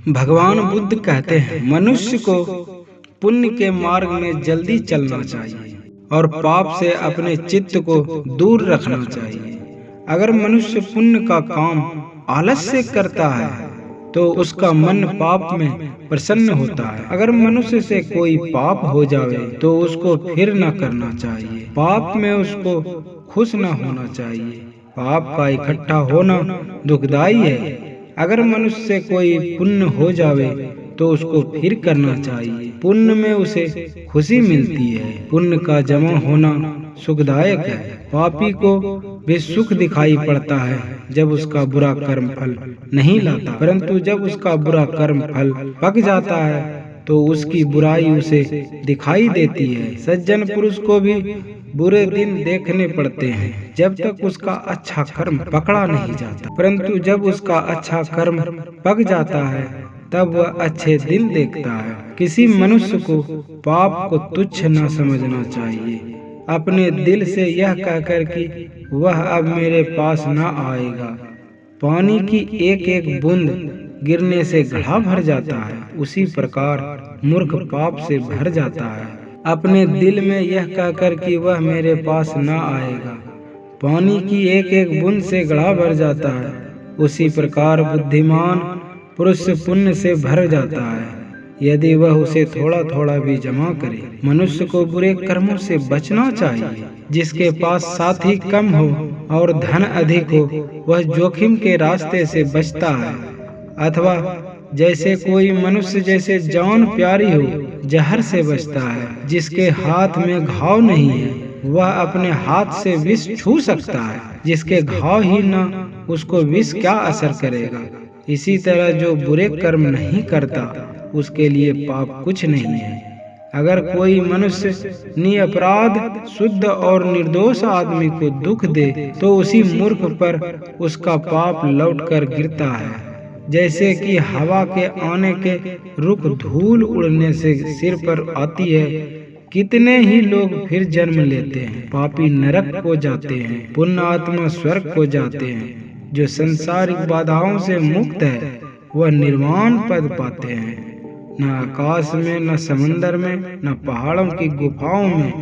भगवान बुद्ध कहते हैं, मनुष्य को पुण्य के मार्ग में जल्दी चलना चाहिए और पाप से अपने चित्त को दूर रखना चाहिए। अगर मनुष्य पुण्य का काम आलस से करता है तो उसका मन पाप में प्रसन्न होता है। अगर मनुष्य से कोई पाप हो जावे तो उसको फिर न करना चाहिए। पाप में उसको खुश न होना चाहिए। पाप का इकट्ठा होना दुखदाई है। अगर मनुष्य से कोई पुण्य हो जावे तो उसको फिर करना चाहिए। पुण्य में उसे खुशी मिलती है। पुण्य का जमा होना सुखदायक है। पापी को भी सुख दिखाई पड़ता है जब उसका बुरा कर्म फल नहीं लाता, परंतु जब उसका बुरा कर्म फल पक जाता है तो उसकी बुराई उसे दिखाई देती है। सज्जन पुरुष को भी बुरे दिन देखने पड़ते हैं जब तक उसका अच्छा कर्म पकड़ा नहीं जाता, परंतु जब उसका अच्छा कर्म पक जाता है तब वह अच्छे दिन देखता है। किसी मनुष्य को पाप को तुच्छ न समझना चाहिए। अपने दिल से यह कहकर कि वह अब मेरे पास न आएगा। पानी की एक एक बूंद गिरने से घड़ा भर जाता है, उसी प्रकार मूर्ख पाप से भर जाता है। अपने दिल में यह कहकर कि वह मेरे पास न आएगा। पानी की एक एक बूंद से घड़ा भर जाता है, उसी प्रकार बुद्धिमान पुरुष पुण्य से भर जाता है यदि वह उसे थोड़ा थोड़ा भी जमा करे। मनुष्य को बुरे कर्मों से बचना चाहिए। जिसके पास साथी कम हो और धन अधिक हो वह जोखिम के रास्ते से बचता है, अथवा जैसे कोई मनुष्य जैसे जान प्यारी हो जहर से बचता है। जिसके हाथ में घाव नहीं है वह अपने हाथ से विष छू सकता है। जिसके घाव ही न उसको विष क्या असर करेगा। इसी तरह जो बुरे कर्म नहीं करता उसके लिए पाप कुछ नहीं है। अगर कोई मनुष्य निरपराध शुद्ध और निर्दोष आदमी को दुख दे तो उसी मूर्ख पर उसका पाप लौटकर गिरता है, जैसे कि हवा के आने के रुख धूल उड़ने से सिर पर आती है। कितने ही लोग फिर जन्म लेते हैं। पापी नरक को जाते हैं, पुण्य आत्मा स्वर्ग को जाते हैं। जो संसारिक बाधाओं से मुक्त है वह निर्वाण पद पाते हैं। न आकाश में, न समंदर में, न पहाड़ों की गुफाओं में,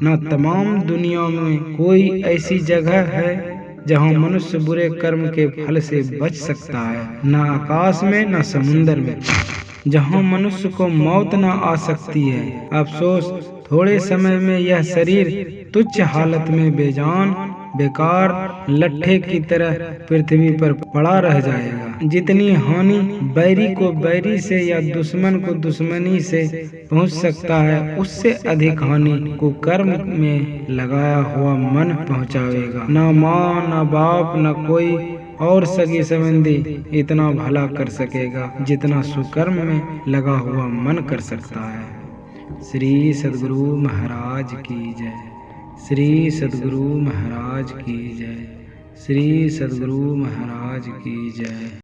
न तमाम दुनिया में कोई ऐसी जगह है जहां मनुष्य बुरे कर्म के फल से बच सकता है। न आकाश में, न समुंदर में जहां मनुष्य को मौत न आ सकती है। अफसोस, थोड़े समय में यह शरीर तुच्छ हालत में बेजान बेकार लट्ठे की तरह पृथ्वी पर पड़ा रह जाएगा। जितनी हानि बैरी को बैरी से या दुश्मन को दुश्मनी से पहुंच सकता है, उससे अधिक हानि को कर्म में लगाया हुआ मन पहुंचावेगा। न माँ, न बाप, न कोई और सगी संबंधी इतना भला कर सकेगा जितना सुकर्म में लगा हुआ मन कर सकता है। श्री सद्गुरु महाराज की जय। श्री सद्गुरु महाराज की जय। श्री सद्गुरु महाराज की जय।